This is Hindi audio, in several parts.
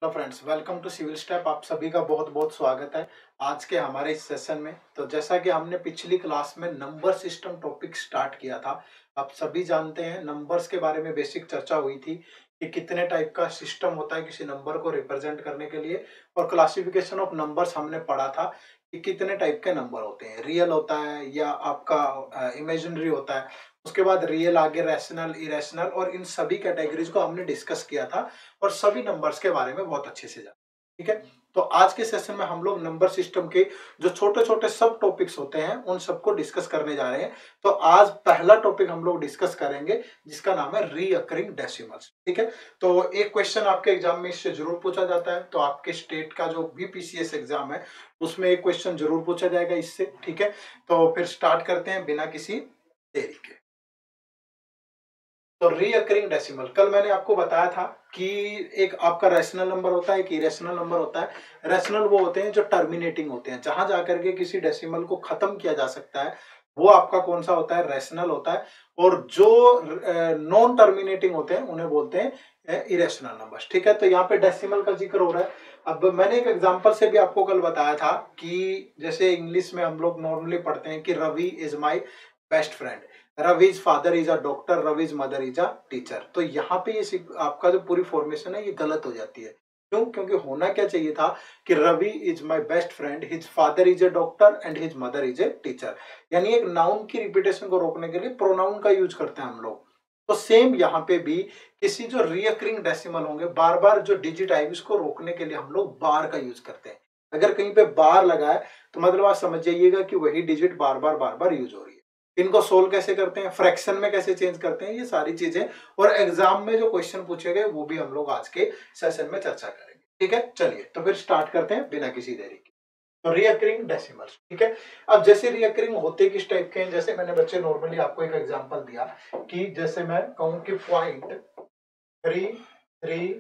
Hello friends, welcome to civil step. आप सभी का बहुत बहुत स्वागत है आज के हमारे इस सेशन में। तो जैसा कि हमने पिछली क्लास में नंबर सिस्टम टॉपिक स्टार्ट किया था, आप सभी जानते हैं नंबर्स के बारे में बेसिक चर्चा हुई थी कि कितने टाइप का सिस्टम होता है किसी नंबर को रिप्रेजेंट करने के लिए, और क्लासिफिकेशन ऑफ नंबर्स हमने पढ़ा था कि कितने टाइप के नंबर होते हैं, रियल होता है या आपका इमेजिनरी होता है। उसके बाद रियल, आगे रैशनल, इरेशनल, और इन सभी कैटेगरीज को हमने डिस्कस किया था और सभी नंबर्स के बारे में बहुत अच्छे से जाना। ठीक है, तो आज के सेशन में हम लोग नंबर सिस्टम के जो छोटे छोटे सब टॉपिक्स होते हैं उन सबको डिस्कस करने जा रहे हैं। तो आज पहला टॉपिक हम लोग डिस्कस करेंगे जिसका नाम है रीअकरिंग डेसिमल्स। ठीक है, तो एक क्वेश्चन आपके एग्जाम में इससे जरूर पूछा जाता है, तो आपके स्टेट का जो भी पीसीएस एग्जाम है उसमें एक क्वेश्चन जरूर पूछा जाएगा इससे। ठीक है, तो फिर स्टार्ट करते हैं बिना किसी देरी के। तो रीअकरिंग डेसिमल, कल मैंने आपको बताया था कि एक आपका रैशनल नंबर होता है, एक इरेशनल नंबर होता है। रैशनल वो होते हैं जो टर्मिनेटिंग होते हैं, जहां जाकर के किसी डेसिमल को खत्म किया जा सकता है, वो आपका कौन सा होता है, रैशनल होता है। और जो नॉन टर्मिनेटिंग होते हैं उन्हें बोलते हैं इरेशनल नंबर्स। ठीक है, तो यहाँ पे डेसिमल का जिक्र हो रहा है। अब मैंने एक एग्जांपल से भी आपको कल बताया था कि जैसे इंग्लिश में हम लोग नॉर्मली पढ़ते हैं कि Ravi is my best friend, Ravi's father is a doctor, Ravi's mother is a teacher. तो यहाँ पे ये आपका जो पूरी फॉर्मेशन है ये गलत हो जाती है। क्यों? क्योंकि होना क्या चाहिए था कि Ravi is my best friend, his father is a doctor and his mother is a teacher. यानी एक नाउन की रिपीटेशन को रोकने के लिए प्रोनाउन का यूज करते हैं हम लोग। तो सेम यहाँ पे भी किसी जो रियकरिंग डेसिमल होंगे, बार बार जो डिजिट आएगी उसको रोकने के लिए हम लोग बार का यूज करते हैं। अगर कहीं पे बार लगा है तो मतलब आप समझ जाइएगा कि वही डिजिट बार बार यूज हो रही है। इनको सोल्व कैसे करते हैं, फ्रैक्शन में कैसे चेंज करते हैं, ये सारी चीजें और एग्जाम में जो क्वेश्चन पूछे गए वो भी हम लोग आज के सेशन में चर्चा करेंगे। ठीक है, चलिए तो फिर स्टार्ट करते हैं बिना किसी देरी के। तो रियकरिंग डेसिमल्स। ठीक है, अब जैसे रियकरिंग होते किस टाइप के हैं, जैसे मैंने बच्चे नॉर्मली आपको एक एग्जांपल दिया कि जैसे मैं कहूं कि पॉइंट 3 3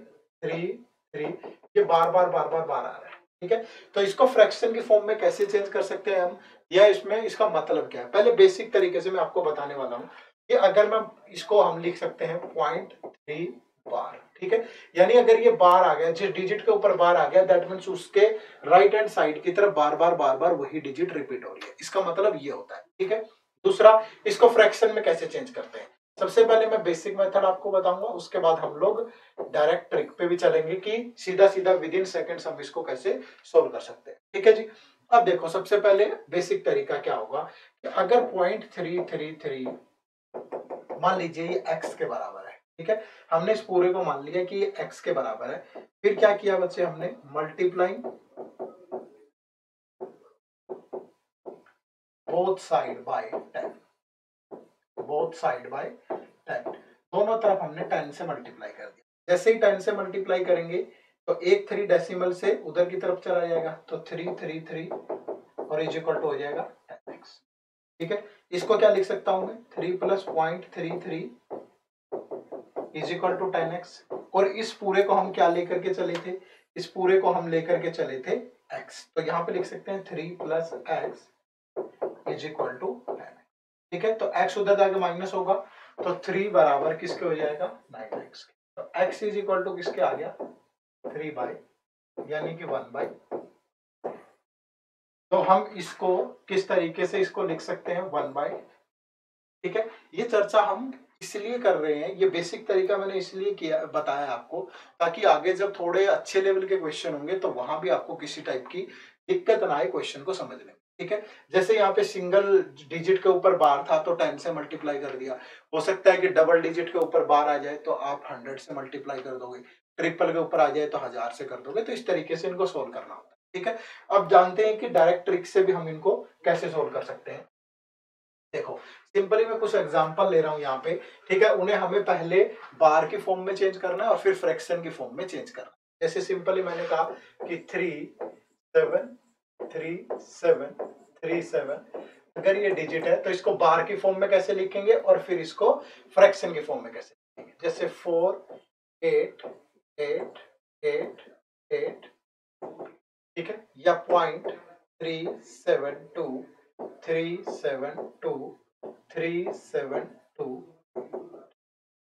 3 3 ये बार बार आ रहा है। ठीक है, तो इसको फ्रैक्शन की फॉर्म में कैसे चेंज कर सकते हैं हम, या इसमें इसका मतलब क्या है, पहले बेसिक तरीके से मैं आपको बताने वाला हूं कि अगर मैं इसको हम लिख सकते हैं 0.3 बार। ठीक है, यानी अगर ये बार आ गया, जिस डिजिट के ऊपर बार आ गया दैट मींस उसके राइट हैंड साइड की तरफ बार बार वही डिजिट रिपीट हो रही है, इसका मतलब ये होता है। ठीक है, दूसरा, इसको फ्रैक्शन में कैसे चेंज करते हैं। सबसे पहले मैं बेसिक मेथड आपको बताऊंगा, उसके बाद हम लोग डायरेक्ट ट्रिक पे भी चलेंगे कि सीधा सीधा विद इन सेकेंड्स हम इसको कैसे सोल्व कर सकते हैं। ठीक है जी, अब देखो सबसे पहले बेसिक तरीका क्या होगा कि अगर 0.333 मान लीजिए ये x के बराबर है। ठीक है, हमने इस पूरे को मान लिया कि ये x के बराबर है। फिर क्या किया बच्चे, हमने multiplying both side by 10, both side by 10, दोनों तरफ हमने 10 से मल्टीप्लाई कर दिया। जैसे ही 10 से मल्टीप्लाई करेंगे तो एक 3 डेसिमल से उधर की तरफ चला जाएगा, तो 3 और इज इक्वल टू हो जाएगा 10x। ठीक है, इसको क्या लिख सकता हूं मैं, 3 plus 0.33 is equal to 10x। और इस पूरे को हम क्या लेकर के चले थे, इस पूरे को हम लेकर के चले थे x, तो यहां पे लिख सकते हैं 3 plus x is equal to 10x। ठीक है, तो x उधर जाके माइनस होगा, तो 3 बराबर किसके हो जाएगा, 9x के। तो x इज इक्वल टू किसके आ गया, 3 बाई, यानी कि 1/। तो हम इसको किस तरीके से इसको लिख सकते हैं, 1/। ठीक है, ये चर्चा हम इसलिए कर रहे हैं, ये बेसिक तरीका मैंने इसलिए किया, बताया आपको, ताकि आगे जब थोड़े अच्छे लेवल के क्वेश्चन होंगे तो वहां भी आपको किसी टाइप की दिक्कत ना आए क्वेश्चन को समझने में। ठीक है, जैसे यहाँ पे सिंगल डिजिट के ऊपर बार था तो 10 से मल्टीप्लाई कर दिया, हो सकता है कि डबल डिजिट के ऊपर बार आ जाए तो आप 100 से मल्टीप्लाई कर दोगे, ट्रिपल के ऊपर आ जाए तो 1000 से कर दोगे। तो इस तरीके से इनको सोल्व करना होता है। ठीक है, अब जानते हैं कि डायरेक्ट ट्रिक से भी हम इनको कैसे सोल्व कर सकते हैं। देखो सिंपली मैं कुछ एग्जांपल ले रहा हूं यहाँ पे। ठीक है, उन्हें हमें पहले बार की फॉर्म में चेंज करना है और फिर फ्रैक्शन की फॉर्म में चेंज करना है। जैसे सिंपली मैंने कहा कि 3 7 3 7 3 7, अगर ये डिजिट है तो इसको बार की फॉर्म में कैसे लिखेंगे और फिर इसको फ्रैक्शन की फॉर्म में कैसे लिखेंगे। जैसे 4 8 8 8 8, ठीक है, या 0.372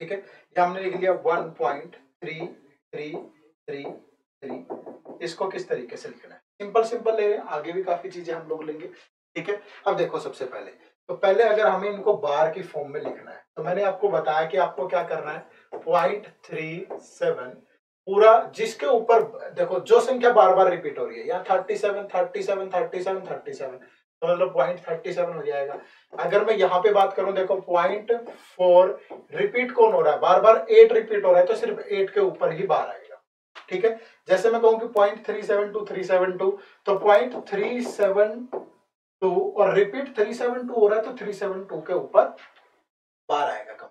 ठीक है, या हमने लिख लिया 1.333 3, इसको किस तरीके से लिखना है, सिंपल सिंपल ले रहे हैं, आगे भी काफी चीजें हम लोग लेंगे, ठीक है। अब देखो सबसे पहले, तो पहले अगर हमें इनको बार की फॉर्म में लिखना है तो मैंने आपको बताया कि आपको क्या करना है, 0.37 पूरा, जिसके ऊपर देखो जो संख्या बार बार रिपीट हो रही है, यहाँ 37 37 37 37, तो मतलब 0.37 हो जाएगा। अगर मैं यहाँ पे बात करूं, देखो 0.4 रिपीट कौन हो रहा है, बार बार 8 रिपीट हो रहा है, तो सिर्फ 8 के ऊपर ही बार आएगा, ठीक है। जैसे मैं कहूं कि 0.372 तो 0.372 और रिपीट 372 हो रहा है, तो 372 के ऊपर बार आएगा कम,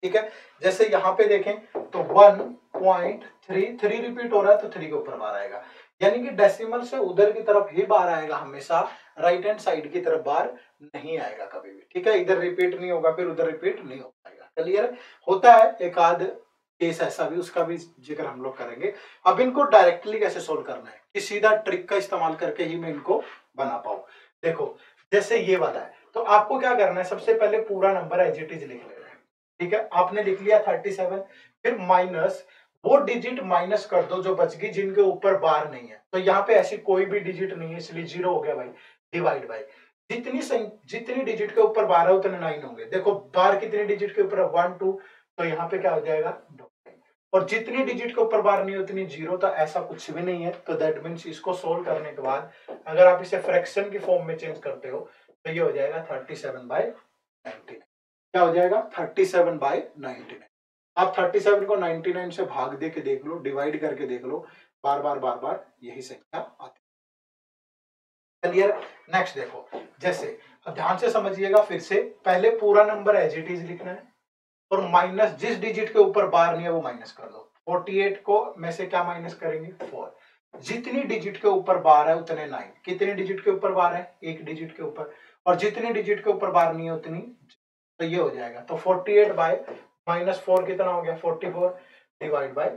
ठीक है। जैसे यहाँ पे देखें तो 1.33 रिपीट हो रहा है, तो 3 के ऊपर बार आएगा, यानी कि डेसिमल से उधर की तरफ ही बार आएगा हमेशा, राइट हैंड साइड की तरफ बार नहीं आएगा कभी भी, ठीक है। इधर रिपीट नहीं होगा, फिर उधर रिपीट नहीं हो पाएगा, क्लियर। होता है एक आध केस ऐसा भी, उसका भी जिक्र हम लोग करेंगे। अब इनको डायरेक्टली कैसे सोल्व करना है, कि सीधा ट्रिक का इस्तेमाल करके ही मैं इनको बना पाऊं। देखो जैसे ये वाला है, तो आपको क्या करना है, सबसे पहले पूरा नंबर एज इट इज लिख लेना है, ठीक है। आपने लिख लिया 37, फिर माइनस वो डिजिट माइनस कर दो जो बच गई, जिनके ऊपर बार नहीं है, तो यहाँ पे ऐसी कोई भी डिजिट नहीं है, इसलिए 0 हो गया भाई, डिवाइड बाई जितनी डिजिट के ऊपर बार है उतने 9 होंगे। देखो बार कितनी डिजिट के ऊपर है, 1 2, तो यहाँ पे क्या हो जाएगा 2, और जितनी डिजिट के ऊपर बार नहीं उतनी 0, तो ऐसा कुछ भी नहीं है। तो दैट मीन्स इसको सोल्व करने के बाद अगर आप इसे फ्रैक्शन की फॉर्म में चेंज करते हो तो ये हो जाएगा 37/99। क्या हो जाएगा 37/99। आप 37 को 99 से भाग दे के देख लो, डिवाइड करके देख लो, बार बार यही संख्या आती है, क्लियर। नेक्स्ट देखो, जैसे अब ध्यान से समझिएगा, फिर से पहले पूरा नंबर एज इट इज लिखना है, और माइनस जिस डिजिट के ऊपर बार नहीं है वो माइनस कर दो। 48 को में से क्या माइनस करेंगे, 4। जितनी डिजिट के ऊपर बार है उतने 9। कितनी डिजिट के ऊपर बार है, एक डिजिट के ऊपर, और जितनी डिजिट के ऊपर बार नहीं है उतनी, तो ये हो जाएगा। तो 48 बाय -4 कितना हो गया, 44 डिवाइड बाय,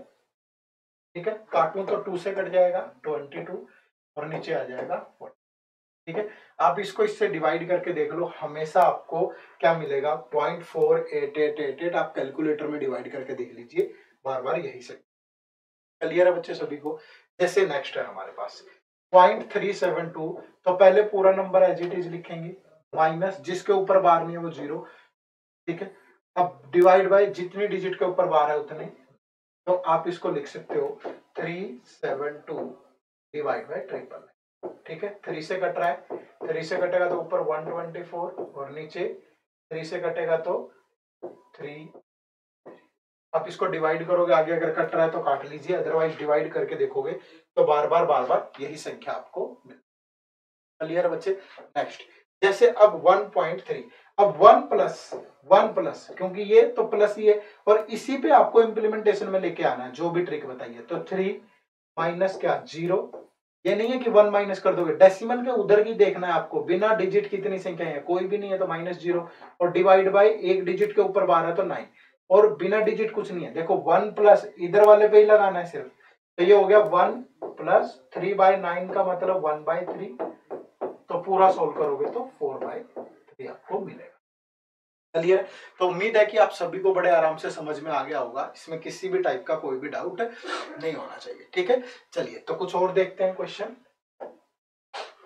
ठीक है, काटूं तो 2 से कट जाएगा 22 और नीचे आ जाएगा 40, ठीक है। आप इसको इससे डिवाइड करके देख लो, हमेशा आपको क्या मिलेगा 0.4888। आप कैलकुलेटर में डिवाइड करके देख लीजिए, बार बार यही से, क्लियर है बच्चे सभी को। जैसे नेक्स्ट है हमारे पास 0.372, तो पहले पूरा नंबर एज इट इज लिखेंगे, माइनस जिसके ऊपर बार नहीं है वो 0, ठीक है। अब डिवाइड बाय जितनी डिजिट के ऊपर बार है उतने, तो आप इसको लिख सकते हो 372 डिवाइड बाय 999, ठीक है। 3 से कट रहा है, 3 से कटेगा तो ऊपर 124 और नीचे 3 से कटेगा तो 3। आप इसको डिवाइड करोगे, आगे अगर कट रहा है तो काट लीजिए, अदरवाइज डिवाइड करके देखोगे तो बार बार यही संख्या आपको मिलेगी, क्लियर बच्चे। नेक्स्ट, जैसे अब 1.3, अब 1 प्लस क्योंकि ये तो प्लस ही है, और इसी पे आपको इम्प्लीमेंटेशन में लेके आना है, जो भी ट्रिक बताइए। तो 3 माइनस क्या 0, ये नहीं है कि 1 माइनस कर दोगे, डेसिमल के उधर की देखना है आपको, बिना डिजिट कितनी संख्या है, कोई भी नहीं है तो -0, और डिवाइड बाय एक डिजिट के ऊपर 12 तो 9, और बिना डिजिट कुछ नहीं है। देखो 1 प्लस इधर वाले पे ही लगाना है सिर्फ, तो ये हो गया 1 प्लस 3/9 का मतलब 1/3, तो पूरा सोल्व करोगे तो 4/3 आपको मिलेगा, क्लियर। तो उम्मीद है कि आप सभी को बड़े आराम से समझ में आ गया होगा, इसमें किसी भी टाइप का कोई भी डाउट नहीं होना चाहिए, ठीक है। चलिए तो कुछ और देखते हैं क्वेश्चन।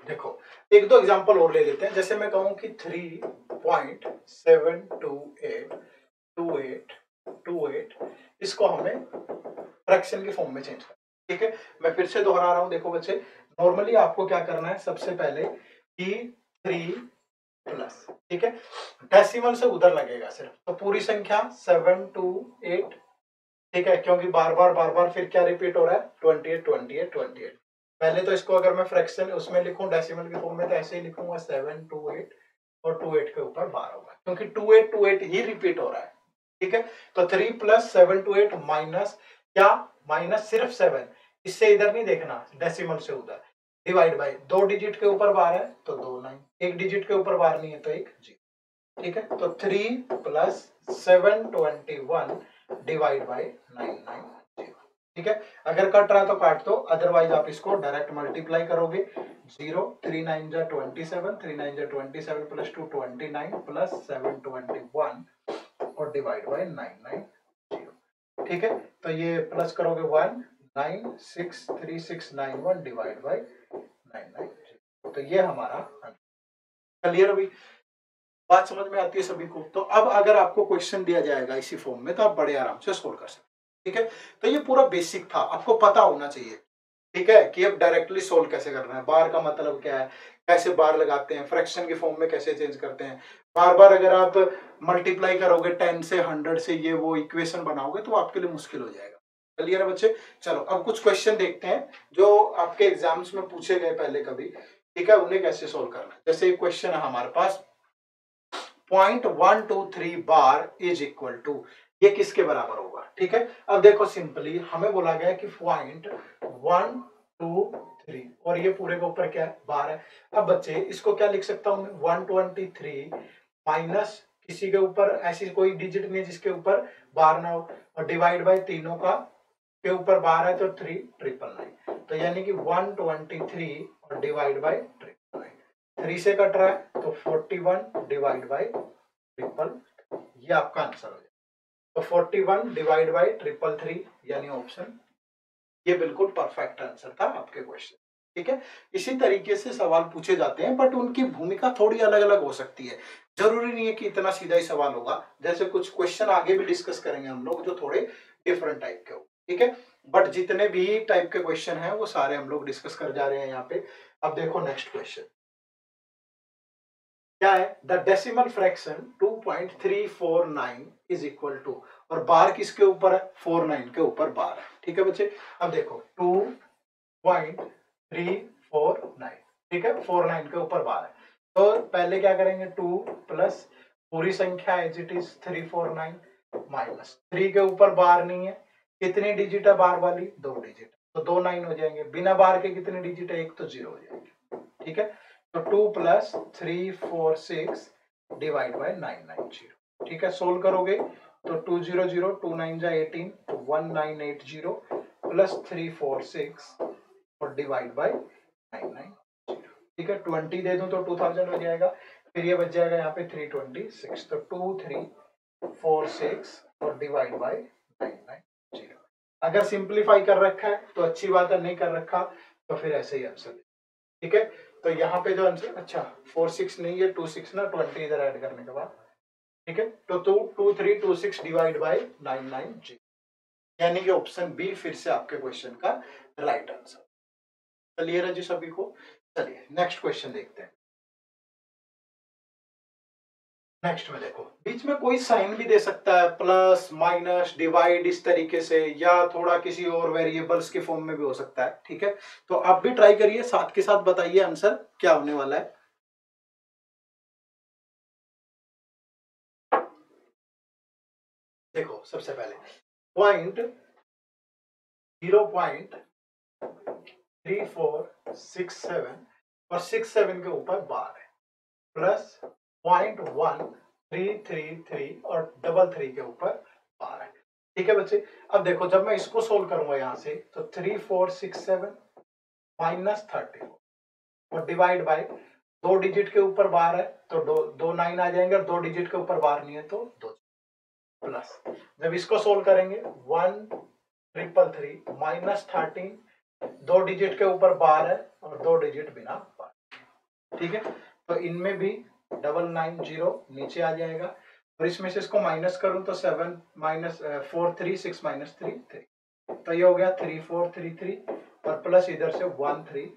देखो एक दो एग्जांपल और ले लेते हैं, जैसे मैं कहूं कि 3.7282828, इसको हमें फ्रैक्शन की फॉर्म में चेंज करना, ठीक है। मैं फिर से दोहरा रहा हूं, देखो बच्चे, नॉर्मली आपको क्या करना है, सबसे पहले कि 3 प्लस, ठीक है, डेसिमल से उधर लगेगा सिर्फ, तो पूरी संख्या 728, ठीक है, क्योंकि बार बार फिर क्या रिपीट हो रहा है 28 पहले तो इसको अगर मैं फ्रैक्शन उसमें लिखूं डेसिमल की फॉर्म में तो ऐसे ही लिखूंगा 728, और 28 के ऊपर 12 होगा, क्योंकि 2828 ही रिपीट हो रहा है, ठीक है। तो 3 प्लस 728 माइनस क्या, माइनस सिर्फ 7, इससे इधर नहीं देखना, डेसिमल से उधर, डिवाइड बाय 2 डिजिट के ऊपर बार है तो 2 9, एक डिजिट के ऊपर बार नहीं है तो 1 0, ठीक है। तो 3 प्लस 721 डिवाइड बाय 990, ठीक है। अगर कट रहा तो काट दो, अदरवाइज आप इसको डायरेक्ट मल्टीप्लाई करोगे, 0 3 9 जा 27, 3 9 जा 27 प्लस 2 29 प्लस 721 और डिवाइड बाय 990, ठीक है। तो ये प्लस करोगे 1 96361 डिवाइड बाई 990। तो ये हमारा क्लियर। अभी बात समझ में आती है सभी को। तो अब अगर आपको क्वेश्चन दिया जाएगा इसी फॉर्म में तो आप बड़े आराम से सोल्व कर सकते हैं। ठीक है, तो ये पूरा बेसिक था, आपको पता होना चाहिए। ठीक है, कि अब डायरेक्टली सोल्व कैसे करना है, बार का मतलब क्या है, कैसे बार लगाते हैं, फ्रैक्शन के फॉर्म में कैसे चेंज करते हैं। बार बार अगर आप मल्टीप्लाई करोगे 10 से 100 से ये वो इक्वेशन बनाओगे तो आपके लिए मुश्किल हो जाएगा। क्लियर है बच्चे। चलो अब कुछ क्वेश्चन देखते हैं जो आपके एग्जाम्स में पूछे गए पहले कभी। ठीक है, उन्हें कैसे सोल्व करना है। जैसे एक क्वेश्चन है हमारे पास, 0.123 बार इज इक्वल टू, ये किसके बराबर होगा। ठीक है, अब देखो सिंपली हमें बोला गया है कि 0.123 और ये पूरे के ऊपर क्या है, बार है। अब बच्चे इसको क्या लिख सकता हूं मैं, 123 माइनस किसी के ऊपर ऐसी कोई डिजिट नहीं जिसके ऊपर बार ना हो, और डिवाइड बाय तीनों का के ऊपर बार है तो 3,999। तो यानी कि 123 और डिवाइड बाय 3 से कट रहा है तो 41 डिवाइड बाई ट्रिपल, ये आपका आंसर हो जाएगा। तो 41 डिवाइड बाई 333 यानी ऑप्शन, ये बिल्कुल परफेक्ट आंसर था आपके क्वेश्चन। ठीक है, इसी तरीके से सवाल पूछे जाते हैं बट उनकी भूमिका थोड़ी अलग अलग हो सकती है। जरूरी नहीं है कि इतना सीधा ही सवाल होगा, जैसे कुछ क्वेश्चन आगे भी डिस्कस करेंगे हम लोग जो थोड़े डिफरेंट टाइप के हो। ठीक है, बट जितने भी टाइप के क्वेश्चन हैं वो सारे हम लोग डिस्कस कर जा रहे हैं यहाँ पे। अब देखो नेक्स्ट क्वेश्चन क्या है, the decimal fraction 2.349 is equal to, और बार किसके ऊपर है, 49 के ऊपर बार है। ठीक है बच्चे, अब देखो 2.349, ठीक है, 49 के ऊपर बार है। तो पहले क्या करेंगे, 2 प्लस पूरी संख्या एज इट इज 349 माइनस 3 के ऊपर बार नहीं है, कितनी डिजिट है बार वाली, 2 डिजिट, तो 2 9 हो जाएंगे। बिना बार के कितनी डिजिट है, एक तो 0 हो जाएंगे। ठीक है, तो 2 प्लस 346 डिवाइड बाय 990। ठीक है, सोल्व करोगे तो 200 2 9 जा 18 तो 1980 प्लस 346 और डिवाइड बाय 990। ठीक है, 20 दे दूं तो 2000 हो जाएगा, फिर ये बच जाएगा यहाँ पे 326, तो 2346 और डिवाइड बाय 990। अगर सिंप्लीफाई कर रखा है तो अच्छी बात है, नहीं कर रखा तो फिर ऐसे ही आंसर। ठीक है, तो यहाँ पे जो आंसर, अच्छा 46 नहीं है 26 ना, 20 इधर ऐड करने के बाद। ठीक है, तो 2326 डिवाइड बाय 990, यानी कि ऑप्शन बी फिर से आपके क्वेश्चन का राइट आंसर। क्लियर है जी सभी को। चलिए नेक्स्ट क्वेश्चन देखते हैं। नेक्स्ट में देखो बीच में कोई साइन भी दे सकता है, प्लस माइनस डिवाइड इस तरीके से, या थोड़ा किसी और वेरिएबल्स के फॉर्म में भी हो सकता है। ठीक है, तो आप भी ट्राई करिए, साथ के साथ बताइए आंसर क्या होने वाला है। देखो सबसे पहले 0.3467 और 67 के ऊपर बार है, प्लस 0.1333 और 33 के ऊपर बार है। ठीक है बच्चे, अब देखो जब मैं इसको सोल्व करूंगा यहां से तो 3467 माइनस 34 और डिवाइड बाय 2 डिजिट के ऊपर बार है तो 2 9 आ जाएंगे, और 2 डिजिट के ऊपर बार नहीं है तो 2, प्लस जब इसको सोल्व करेंगे 1,333 माइनस 13, 2 डिजिट के ऊपर बार है और 2 डिजिट बिना बार। ठीक है, तो इनमें भी 990 नीचे आ जाएगा, और इसमें से इसको माइनस करूं तो 7 माइनस 436 माइनस 3 3, तो ये हो गया 3433 और प्लस इधर से 132।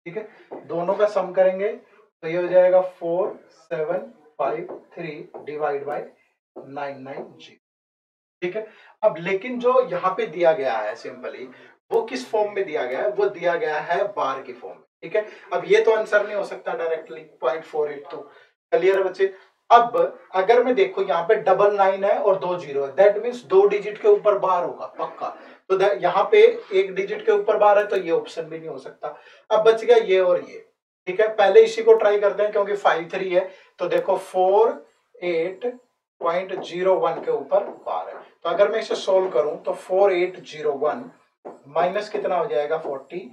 ठीक है, दोनों का सम करेंगे तो ये हो जाएगा 4753 डिवाइड बाय 990। ठीक है, अब लेकिन जो यहाँ पे दिया गया है सिंपली, वो किस फॉर्म में दिया गया है, वो दिया गया है बार की फॉर्म में। ठीक है, अब ये तो आंसर नहीं हो सकता डायरेक्टली 0.48, तो क्लियर है बच्चे। अब अगर मैं देखो यहाँ पे 999 है और 2 0 है, दैट मीन्स 2 डिजिट के ऊपर बार होगा पक्का, तो यहाँ पे 1 डिजिट के ऊपर बार है तो ये ऑप्शन भी नहीं हो सकता। अब बच गया ये और ये। ठीक है, पहले इसी को ट्राई करते हैं क्योंकि 53 है, तो देखो 48.01 के ऊपर बार है, तो अगर मैं इसे सोल्व करूं तो 4801 माइनस कितना हो जाएगा 40।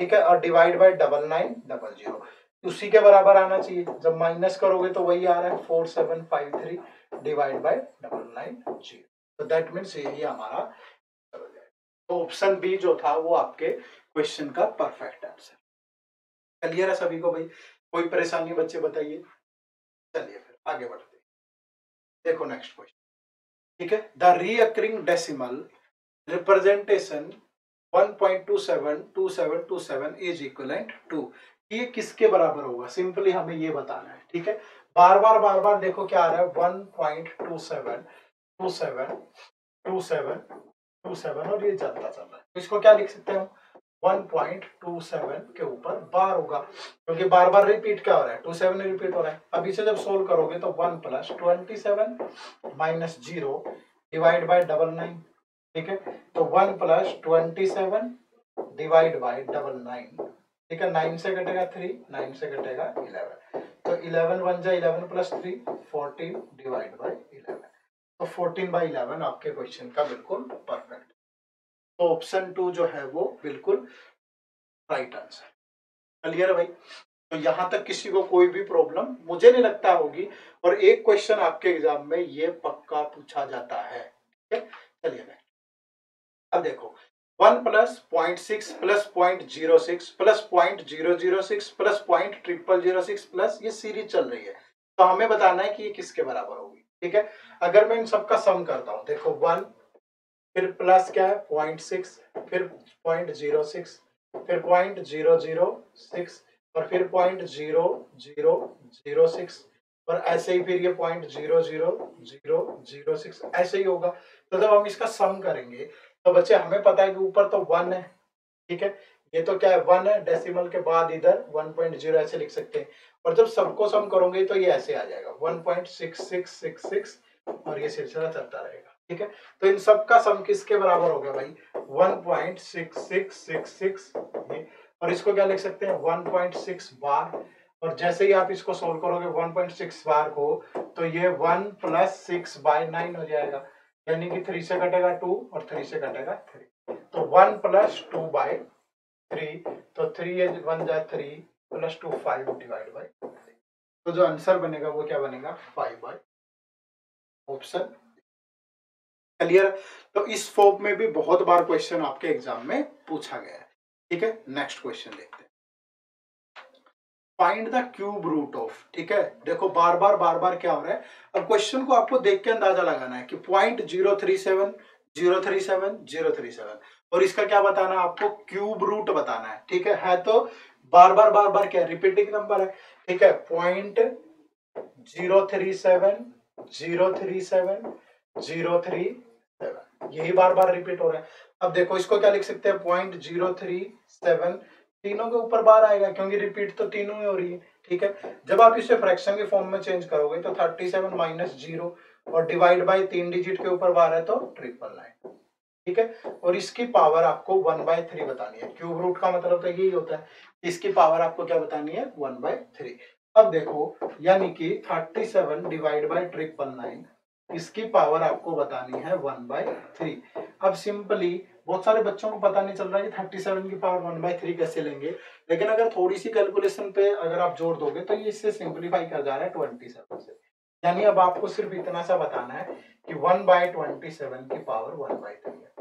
ठीक है, और डिवाइड बाय 9900, उसी के बराबर आना चाहिए, जब माइनस करोगे तो वही आ रहा है 4753 डिवाइड बाय 990, तो दैट मीन्स ये हमारा तो ऑप्शन बी जो था वो आपके क्वेश्चन का परफेक्ट आंसर। क्लियर है सभी को भाई? कोई परेशानी बच्चे बताइए। चलिए फिर आगे बढ़ते हैं। देखो नेक्स्ट क्वेश्चन, ठीक है। The recurring decimal representation 1.272727 is equivalent to, ये किसके बराबर होगा? सिंपली हमें ये बताना है, ठीक है। बार बार देखो क्या आ रहा है, 1.272727 और ये चलता चल रहा है, तो इसको क्या लिख सकते हैं हम? 1.27 के ऊपर बार होगा, क्योंकि बार बार रिपीट क्या हो रहा है, 27 रिपीट हो रहा है। अब इसे जब सोल्व करोगे तो 1 प्लस 27 माइनस 0 डिवाइड बाई 99, ठीक है। तो 1 प्लस 27 डिवाइड बाई 99, ठीक है। 9 से कटेगा 3, 9 से कटेगा 11, तो 11 वन जा 11 प्लस 3 14 डिवाइड बाई 11, तो 14/11 आपके क्वेश्चन का बिल्कुल परफेक्ट। तो ऑप्शन 2 जो है वो बिल्कुल राइट आंसर। क्लियर है भाई? तो यहां तक किसी को कोई भी प्रॉब्लम मुझे नहीं लगता होगी, और एक क्वेश्चन आपके एग्जाम में ये पक्का पूछा जाता है, ठीक है। चलिए भाई अब देखो, 1 plus 0.6 plus 0.06 plus 0.006 plus 0.0006 plus ये सीरीज चल रही है, तो हमें बताना है कि ये किसके बराबर होगी, ठीक है। अगर मैं इन सबका सम करता हूं, देखो 1, फिर प्लस क्या है 0.6, फिर 0.06, फिर 0.006 और फिर 0.0006 और ऐसे ही फिर ये 0.00006 ऐसे ही होगा। तो जब हम इसका सम करेंगे तो बच्चे हमें पता है कि ऊपर तो 1 है, ठीक है। ये तो क्या है 1 है, डेसिमल के बाद इधर 1.0 ऐसे लिख सकते हैं, और जब सबको सम करोगे तो ये ऐसे आ जाएगा 1.6666 और ये सिलसिला चलता रहेगा, ठीक है। तो इन सब का सम किसके बराबर हो गया भाई? 1.6666 ये, और इसको क्या लिख सकते हैं 1.6 बार, और जैसे ही आप इसको सोल्व करोगे 1.6 बार को, तो ये 1 प्लस 6/9 हो जाएगा, यानी कि 3 से कटेगा 2 और 3 से कटेगा 3, तो 1 प्लस 2/3, तो 3 1 जा 3 प्लस 2 5 डिवाइड बाई 3, तो जो आंसर बनेगा वो क्या बनेगा 5/, ऑप्शन। क्लियर? तो इस फॉर्म में भी बहुत बार क्वेश्चन आपके एग्जाम में पूछा गया है, ठीक है। नेक्स्ट क्वेश्चन देखते हैं, find the cube root of, ठीक है। देखो बार बार क्या हो रहा है, अब क्वेश्चन को आपको देख के अंदाजा लगाना है कि 0.037 और इसका क्या बताना है आपको, क्यूब रूट बताना है, ठीक है तो बार बार क्या रिपीटिंग नंबर है, ठीक है। 0.037 यही बार बार रिपीट हो रहा है। अब देखो इसको क्या लिख सकते हैं 0.037, तीनों के ऊपर बार आएगा क्योंकि रिपीट तो तीनों में हो रही है, ठीक है। जब आप इसे फ्रैक्शन के फॉर्म में चेंज करोगे तो 37 माइनस 0 और डिवाइड बाय 3 डिजिट के ऊपर बार है तो 999, ठीक है। और इसकी पावर आपको 1/3 बतानी है, क्यूब रूट का मतलब तो यही होता है, इसकी पावर आपको क्या बतानी है 1/3। अब देखो यानी कि 37 डिवाइड बाय 999, इसकी पावर आपको बतानी है 1/3। अब सिंपली बहुत सारे बच्चों को पता नहीं चल रहा है कि 37 की पावर 1/3 कैसे लेंगे, लेकिन अगर थोड़ी सी कैलकुलेशन पे अगर आप जोर दोगे तो ये इससे सिंपलीफाई कर जा रहा है 27 से, यानी अब आपको सिर्फ इतना सा बताना है कि 1/27 की पावर 1/3 है,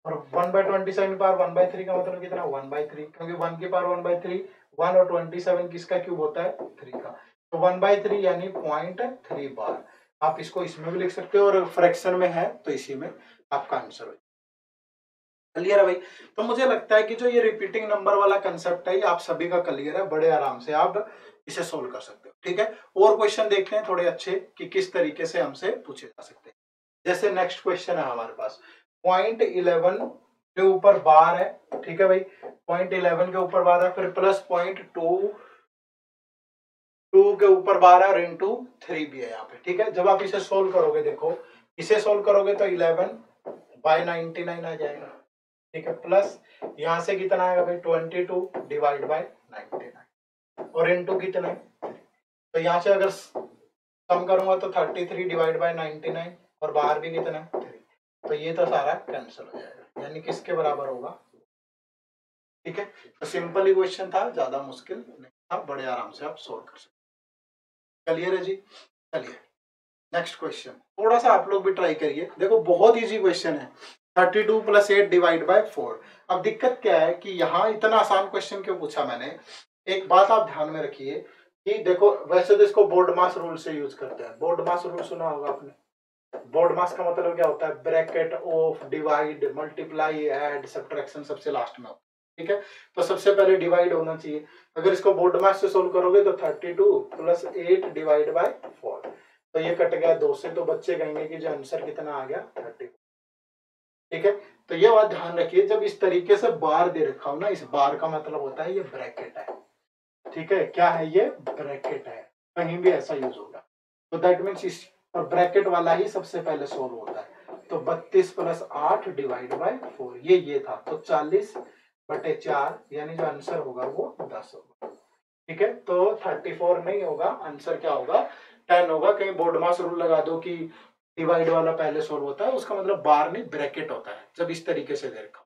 और 1/27 की पावर 1/3 का मतलब कितना 1/3, क्योंकि 1 की पावर 1/3, 1 और 27 किसका क्यूब होता है 3 का, तो 1/3 यानी 0.3 बार। आप इसको इसमें भी लिख सकते हो और फ्रैक्शन में है तो इसी में आपका आंसर हो। क्लियर है भाई? तो मुझे लगता है कि जो ये रिपीटिंग नंबर वाला कंसेप्ट है ये आप सभी का क्लियर है, बड़े आराम से आप इसे सोल्व कर सकते हो, ठीक है। और क्वेश्चन देखते हैं थोड़े अच्छे कि किस तरीके से हमसे पूछे जा सकते हैं। जैसे नेक्स्ट क्वेश्चन है हमारे पास 0.11 के ऊपर बार है, ठीक है भाई, 0.11 के ऊपर बार है, फिर प्लस 0.22 के ऊपर बार है और इंटू 3 भी है यहाँ पे, ठीक है। जब आप इसे सोल्व करोगे, देखो इसे सोल्व करोगे तो 11/99 आ जाएगा, ठीक है, प्लस यहां से कितना आएगा भाई 22 डिवाइड बाय 99 और इनटू कितना है, तो यहां से अगर सम करूंगा तो 33 डिवाइड बाय 99 और बाहर भी कितना है 3, तो ये तो सारा कैंसिल हो जाएगा, यानी किसके बराबर होगा, ठीक है। तो सिंपल ही क्वेश्चन था, ज्यादा मुश्किल नहीं था, बड़े आराम से आप सोल्व कर सकते। क्लियर है जी? चलिए नेक्स्ट क्वेश्चन, थोड़ा सा आप लोग भी ट्राई करिए, देखो बहुत इजी क्वेश्चन है, 32 प्लस 8 डिवाइड बाय 4। अब दिक्कत क्या है कि यहाँ इतना आसान क्वेश्चन क्यों पूछा मैंने, एक बात आप ध्यान में रखिए कि देखो वैसे तो इसको बोर्ड मास रूल से यूज करते हैं। बोर्ड मास रूल सुना होगा आपने। बोर्ड मास का मतलब क्या होता है, bracket of divide multiply add subtraction सबसे लास्ट में होता है। ठीक है, तो सबसे पहले डिवाइड होना चाहिए। अगर इसको बोर्ड मास से सोल्व करोगे तो 32 प्लस 8 डिवाइड बाय 4, तो ये कट गया 2 से, तो बच्चे कहेंगे कि जो आंसर कितना आ गया 30। ठीक है, तो ये बात ध्यान रखिए, जब इस तरीके से बार दे रखा हो ना, इस बार का मतलब होता है ये ब्रैकेट है। ठीक है, क्या है ये, ब्रैकेट है, कहीं भी ऐसा यूज होगा। तो दैट मीन्स इस और ब्रैकेट वाला ही सबसे पहले सोल्व होता है। तो 32 प्लस 8 डिवाइड बाय 4 ये था, तो 40/4 यानी जो आंसर होगा वो 10 होगा। ठीक है, तो 34 नहीं होगा, आंसर क्या होगा 10 होगा। कहीं बोर्ड मास रूल लगा दो कि डिवाइड वाला पहले सोल्व होता है, उसका मतलब बार नहीं ब्रैकेट होता है जब इस तरीके से दे रखा।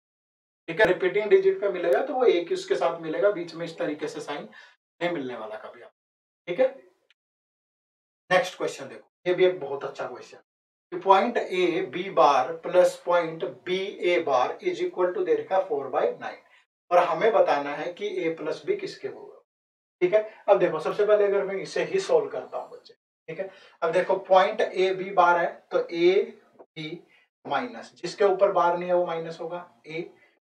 ठीक है, रिपीटिंग डिजिट पे मिलेगा तो वो एक उसके साथ मिलेगा, बीच में इस तरीके से साइन नहीं मिलने वाला कभी आप। ठीक है, नेक्स्ट क्वेश्चन देखो, ये भी एक बहुत अच्छा question. Point A B bar plus point B A bar is equal to दे रखा 4/9 और हमें बताना है कि ए प्लस बी किसके होगा। ठीक है, अब देखो सबसे पहले अगर मैं इसे ही सोल्व करता हूं बच्चे। ठीक है, अब देखो पॉइंट ए बी बार है तो ए बी माइनस, जिसके ऊपर बार नहीं है वो माइनस होगा ए,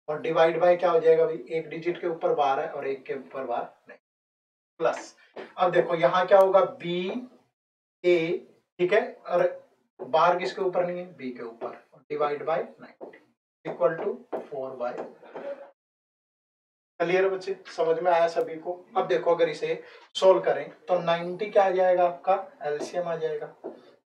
और डिवाइड बाय क्या हो जाएगा भाई, एक डिजिट के ऊपर बार है और एक के ऊपर बार नहीं, प्लस। अब देखो यहाँ क्या होगा बी ए, ठीक है, और बार किसके ऊपर नहीं है, बी के ऊपर, divide by 90 equal to 4/। Clear बच्चे, समझ में आया सभी को। अब देखो अगर इसे सोल्व करें तो 90 क्या आ जाएगा आपका, एलसीएम आ जाएगा।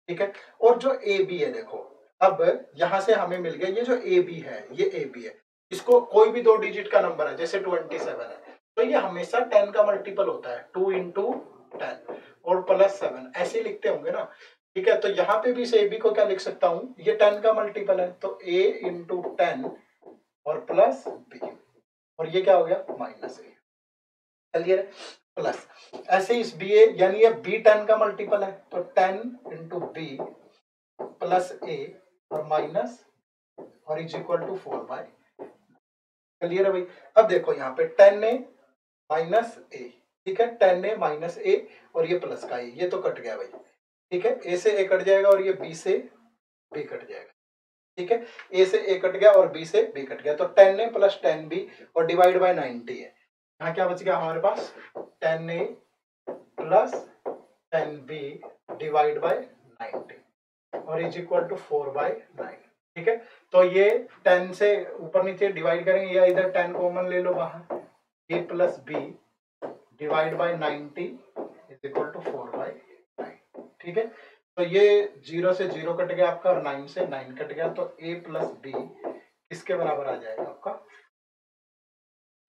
ठीक है, और जो ए बी है देखो, अब यहां से हमें मिल गया ये जो ए बी है, ये ए बी है, इसको कोई भी 2 डिजिट का नंबर है, जैसे 27 है तो ये हमेशा 10 का मल्टीपल होता है, 2 इंटू 10 और प्लस 7 ऐसे लिखते होंगे ना। ठीक है, तो यहाँ पे भी इस ए बी को क्या लिख सकता हूँ, ये 10 का मल्टीपल है तो ए इंटू 10 और प्लस बी, और ये क्या हो गया माइनस ए। क्लियर, प्लस ऐसे इस बी ए यानी ये बी 10 का मल्टीपल है तो 10 इंटू बी प्लस ए और माइनस और इज इक्वल टू 4/। क्लियर है भाई। अब देखो यहाँ पे 10 ए माइनस ए, ठीक है, 10 ए माइनस ए और ये प्लस का ए, ये तो कट गया भाई। ठीक है, ए से ए कट जाएगा और ये बी से बी कट जाएगा। ठीक है, ए से ए कट गया और बी से बी कट गया, तो 10 ए प्लस 10 बी और डिवाइड बाय 90 है। यहाँ क्या बच गया हमारे पास, 10 ए प्लस 10 बी डिवाइड बाय 90 और इज इक्वल टू 4/9। ठीक है, तो ये 10 से ऊपर नीचे डिवाइड करेंगे या इधर 10 कॉमन ले लो बाहर, a plus b divide by 90 is equal to 4/9। ठीक है, तो ये 0 से 0 कट गया आपका और 9 से 9 कट गया, तो a प्लस बी इसके बराबर आ जाएगा आपका।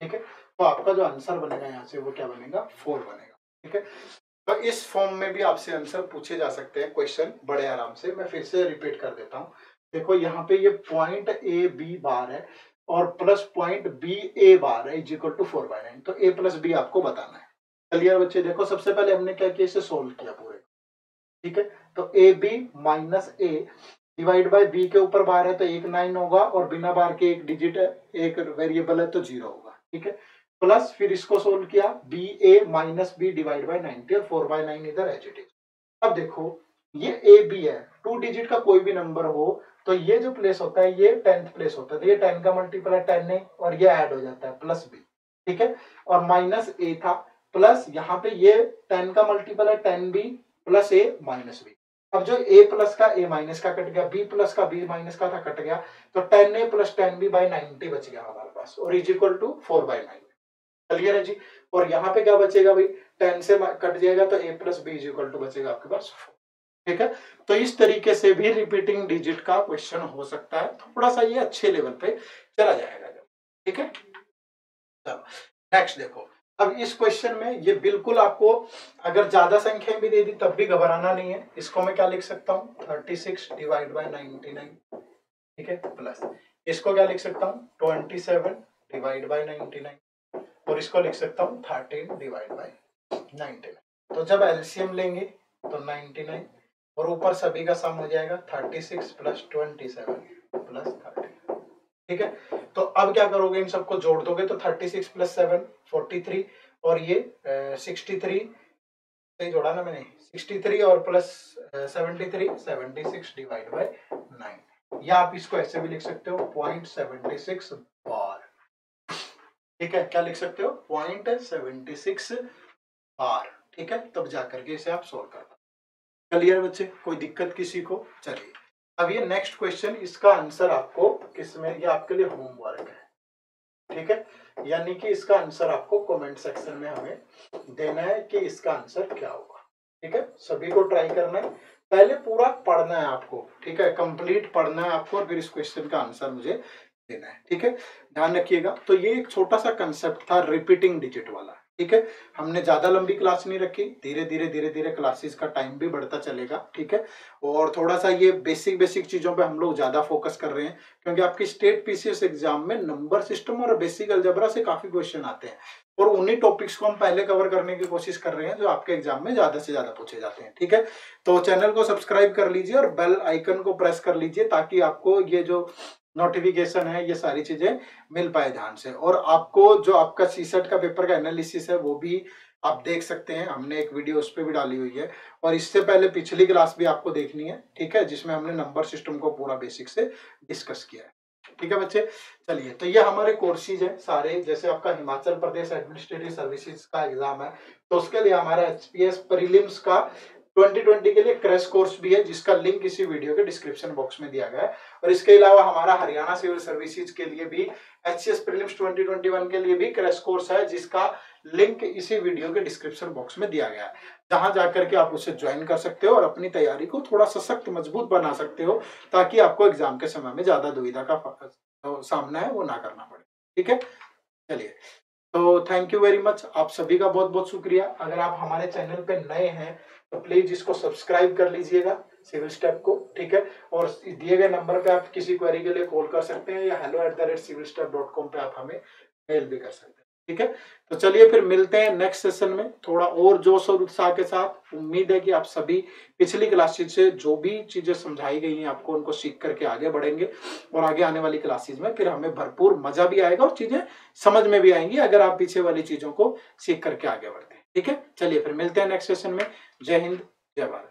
ठीक है, तो आपका जो आंसर बनेगा यहाँ से वो क्या बनेगा, 4 बनेगा। ठीक है, तो इस फॉर्म में भी आपसे आंसर पूछे जा सकते हैं क्वेश्चन बड़े आराम से। मैं फिर से रिपीट कर देता हूँ, देखो यहाँ पे ये पॉइंट ए बी बार है और प्लस पॉइंट बी ए बार है इज इक्वल टू 4/9, तो ए प्लस बी आपको बताना है। क्लियर बच्चे, देखो सबसे पहले हमने क्या किया, इसे सोल्व किया पूरे। ठीक है, तो a b minus a divide by b के ऊपर बार है तो एक 9 होगा और बिना बार के एक डिजिट है, एक वेरिएबल है तो 0 होगा। ठीक है, प्लस फिर इसको सोल्व किया b a minus b divide by 90 और 4/9 इधर एज इट इज। अब देखो ये ए बी है, 2 डिजिट का कोई भी नंबर हो तो ये जो प्लेस होता है ये 10th प्लेस होता है, तो ये 10 का मल्टीपल है 10 ए और ये ऐड हो जाता है प्लस बी। ठीक है, और माइनस ए था प्लस यहाँ पे ये 10 का मल्टीपल है 10 बी प्लस ए माइनस बी। अब जो a प्लस का a माइनस का कट गया, b प्लस का b माइनस का था कट गया, तो 10a प्लस 10b बाई 90 बच गया हमारे पास और इज इक्वल टू 4/9। क्लियर है जी, और यहाँ पे क्या बचेगा भाई, 10 से कट जाएगा तो a plus b is equal to बचेगा आपके पास 4। ठीक है, तो इस तरीके से भी रिपीटिंग डिजिट का क्वेश्चन हो सकता है, थोड़ा सा ये अच्छे लेवल पे चला जाएगा। ठीक है, चलो नेक्स्ट देखो। अब इस क्वेश्चन में ये बिल्कुल आपको अगर ज्यादा संख्या भी दे दी तब भी घबराना नहीं है। इसको मैं क्या लिख सकता हूँ, 36 डिवाइड बाय 99। ठीक है, प्लस इसको क्या लिख सकता हूँ, 27 डिवाइड बाय 99 और इसको लिख सकता हूँ 13 डिवाइड बाय 99। तो जब एलसीएम लेंगे तो 99 और ऊपर सभी का सम हो जाएगा 36 प्लस 27 प्लस 13। ठीक है। तो अब क्या करोगे, इन सबको जोड़ दोगे तो 36 प्लस 7 43 और ये 63, सही जोड़ा ना मैंने, 63 और प्लस 73 76 डिवाइड बाय 9, या आप इसको ऐसे भी लिख सकते हो 0.76 बार। ठीक है, क्या लिख सकते हो 0.76 बार। ठीक है, तब जाकर के इसे आप सोल्व कर पाओ। क्लियर बच्चे, कोई दिक्कत किसी को? चलिए अब ये नेक्स्ट क्वेश्चन, इसका आंसर आपको किसमें, ये आपके लिए होमवर्क है। ठीक है, यानी कि इसका आंसर आपको कमेंट सेक्शन में हमें देना है कि इसका आंसर क्या होगा। ठीक है, सभी को ट्राई करना है, पहले पूरा पढ़ना है आपको। ठीक है, कंप्लीट पढ़ना है आपको और फिर इस क्वेश्चन का आंसर मुझे देना है। ठीक है, ध्यान रखिएगा। तो ये एक छोटा सा कंसेप्ट था रिपीटिंग डिजिट वाला। ठीक है, हमने ज्यादा लंबी क्लास नहीं रखी, धीरे धीरे क्लासेस का टाइम भी बढ़ता चलेगा। ठीक है, और थोड़ा सा ये बेसिक चीजों पे हम लोग ज्यादा फोकस कर रहे हैं, क्योंकि आपकी स्टेट पीसीएस एग्जाम में नंबर सिस्टम और बेसिक अलजेब्रा से काफी क्वेश्चन आते हैं, और उन्हीं टॉपिक्स को हम पहले कवर करने की कोशिश कर रहे हैं जो आपके एग्जाम में ज्यादा से ज्यादा पूछे जाते हैं। ठीक है, तो चैनल को सब्सक्राइब कर लीजिए और बेल आइकन को प्रेस कर लीजिए, ताकि आपको ये जो नोटिफिकेशन है ये सारी चीजें मिल पाए ध्यान से। और आपको जो आपका सीसेट का पेपर का एनालिसिस है वो भी आप देख सकते हैं, हमने एक वीडियो उस पर भी डाली हुई है, और इससे पहले पिछली क्लास भी आपको देखनी है। ठीक है, जिसमें हमने नंबर सिस्टम को पूरा बेसिक से डिस्कस किया है। ठीक है बच्चे, चलिए तो ये हमारे कोर्सेज है सारे। जैसे आपका हिमाचल प्रदेश एडमिनिस्ट्रेटिव सर्विसेज का एग्जाम है, तो उसके लिए हमारा एचपीएस प्रीलिम्स का 2020 के लिए क्रैश कोर्स भी है, जिसका लिंक इसी वीडियो के डिस्क्रिप्शन बॉक्स में दिया गया है। और इसके अलावा हमारा हरियाणा सिविल सर्विसेज के लिए भी एचसीएस प्रीलिम्स 2021 के लिए भी क्रैश कोर्स है, जिसका लिंक इसी वीडियो के डिस्क्रिप्शन बॉक्स में दिया गया है, जहां जाकर के आप उसे ज्वाइन कर सकते हो और अपनी तैयारी को थोड़ा सशक्त मजबूत बना सकते हो, ताकि आपको एग्जाम के समय में ज्यादा दुविधा का सामना है वो ना करना पड़े। ठीक है, चलिए तो थैंक यू वेरी मच, आप सभी का बहुत बहुत शुक्रिया। अगर आप हमारे चैनल पे नए हैं तो प्लीज इसको सब्सक्राइब कर लीजिएगा, सिविल स्टेप को। ठीक है, और दिए गए नंबर पे आप किसी क्वेरी के लिए कॉल कर सकते हैं, या hello@civilstep.com पे आप हमें मेल भी कर सकते हैं। ठीक है, तो चलिए फिर मिलते हैं नेक्स्ट सेशन में थोड़ा और जोश और उत्साह के साथ। उम्मीद है कि आप सभी पिछली क्लासेज से जो भी चीजें समझाई गई हैं आपको उनको सीख करके आगे बढ़ेंगे, और आगे आने वाली क्लासेज में फिर हमें भरपूर मजा भी आएगा और चीजें समझ में भी आएंगी, अगर आप पीछे वाली चीजों को सीख करके आगे बढ़ते हैं। ठीक है, चलिए फिर मिलते हैं नेक्स्ट सेशन में। जय हिंद, जय भारत।